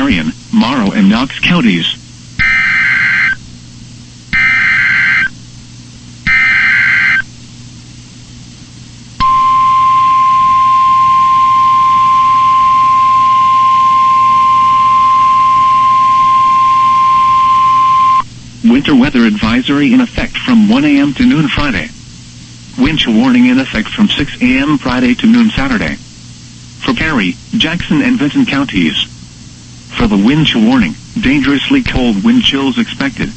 Marion, Morrow, and Knox counties. Winter weather advisory in effect from 1 a.m. to noon Friday. Wind chill warning in effect from 6 a.m. Friday to noon Saturday. For Perry, Jackson, and Vinton counties. For the wind chill warning, dangerously cold wind chills expected.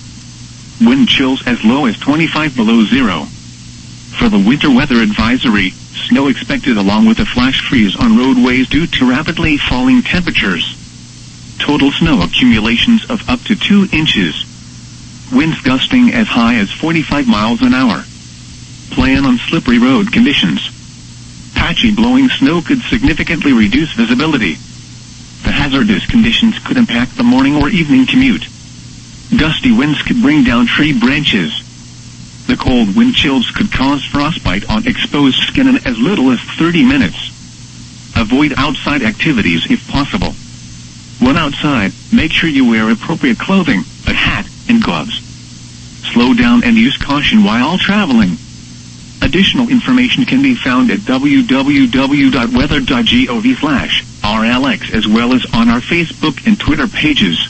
Wind chills as low as 25 below zero. For the winter weather advisory, snow expected along with a flash freeze on roadways due to rapidly falling temperatures. Total snow accumulations of up to 2 inches. Winds gusting as high as 45 miles an hour. Plan on slippery road conditions. Patchy blowing snow could significantly reduce visibility. The hazardous conditions could impact the morning or evening commute. Gusty winds could bring down tree branches. The cold wind chills could cause frostbite on exposed skin in as little as 30 minutes. Avoid outside activities if possible. When outside, make sure you wear appropriate clothing, a hat, and gloves. Slow down and use caution while traveling. Additional information can be found at www.weather.gov/RLX as well as on our Facebook and Twitter pages.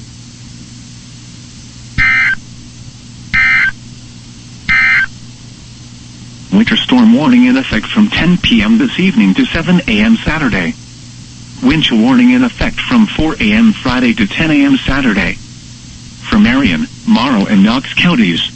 Winter storm warning in effect from 10 p.m. this evening to 7 a.m. Saturday. Wind chill warning in effect from 4 a.m. Friday to 10 a.m. Saturday. For Marion, Morrow, and Knox counties.